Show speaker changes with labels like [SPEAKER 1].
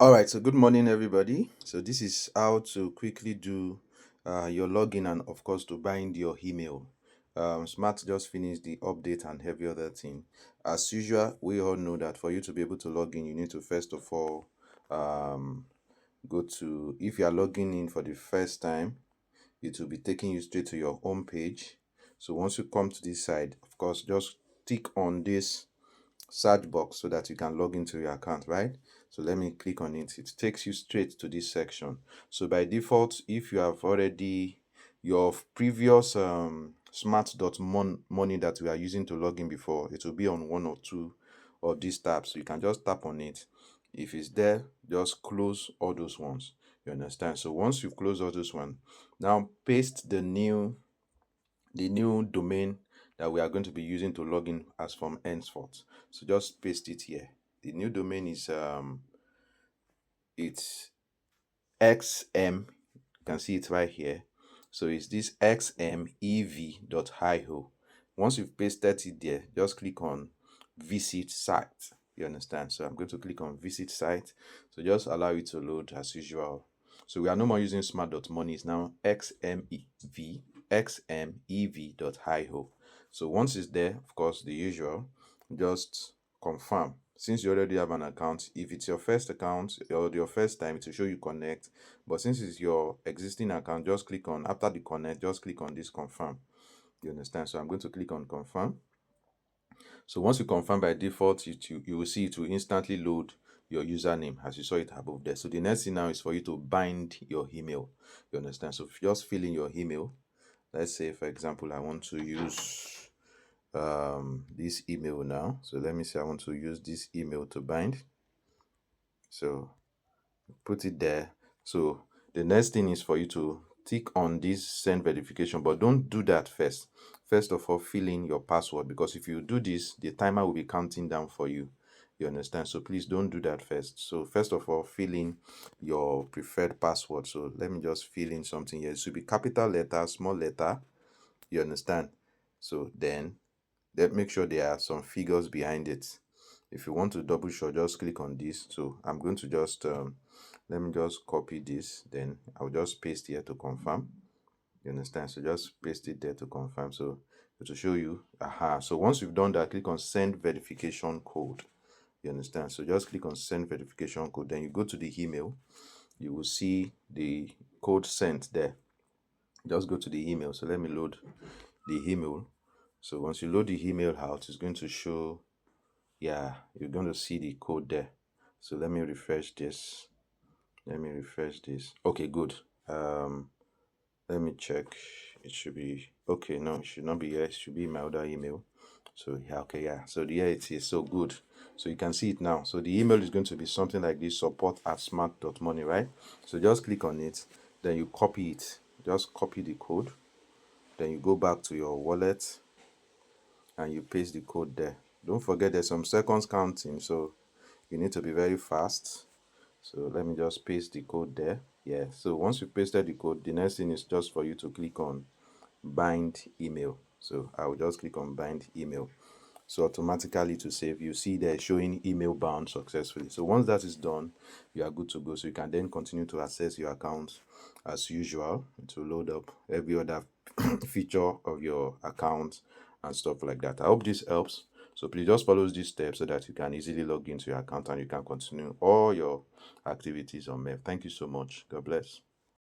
[SPEAKER 1] All right, so good morning, everybody. So this is how to quickly do your login and, of course, to bind your email. Smart just finished the update and every other thing. As usual, we all know that for you to be able to log in, you need to first of all go to, if you are logging in for the first time, it will be taking you straight to your home page. So once you come to this side, of course, just tick on this search box so that you can log into your account, right? So let me click on it. It takes you straight to this section. So by default, if you have already your previous smart.money that we are using to log in before, it will be on one or two of these tabs. So you can just tap on it. If it's there, just close all those ones. You understand? So once you close all those ones, now paste the new domain that we are going to be using to log in as from henceforth. So just paste it here. The new domain is it's xm. You can see it right here. So it's this xmev.io. Once you've pasted it there, just click on visit site. You understand? So I'm going to click on visit site. So just allow it to load as usual. So we are no more using smart.money. It's now xmev.io. So once it's there, of course, the usual, just confirm. Since you already have an account, if it's your first account or your first time, it will show you connect. But since it's your existing account, just click on, after the connect, just click on this confirm. You understand? So I'm going to click on confirm. So once you confirm, by default, you will see it will instantly load your username as you saw it above there. So the next thing now is for you to bind your email. You understand? So just fill in your email. Let's say, for example, I want to use this email now. So let me say I want to use this email to bind. So put it there. So the next thing is for you to tick on this send verification, but don't do that first. First of all, fill in your password, because if you do this, the timer will be counting down for you. You understand? So please don't do that first. So first of all, fill in your preferred password. So let me just fill in something here. It should be capital letter, small letter. You understand? So then make sure there are some figures behind it. If you want to double sure, just click on this. So I'm going to just let me just copy this, then I'll just paste here to confirm. You understand? So just paste it there to confirm. So to show you, so once you've done that, click on send verification code. You understand? So just click on send verification code, then you go to the email. You will see the code sent there. Just go to the email. So let me load the email. So once you load the email out, it's going to show, yeah, you're going to see the code there. So let me refresh this. Okay, good. Let me check. It should be okay. No, it should not be here. It should be my other email. So yeah, okay, yeah. So here it is. So good. So you can see it now. So the email is going to be something like this: support@smart.money, right? So just click on it, then you copy it. Just copy the code. Then you go back to your wallet and you paste the code there. Don't forget there's some seconds counting, so you need to be very fast. So let me just paste the code there. Yeah, so once you pasted the code, the next thing is just for you to click on bind email. So I will just click on bind email. So automatically to save, you see there showing email bound successfully. So once that is done, you are good to go. So you can then continue to access your account as usual. It will load up every other feature of your account and stuff like that. I hope this helps. So please just follow these steps so that you can easily log into your account and you can continue all your activities on MEV. Thank you so much. God bless.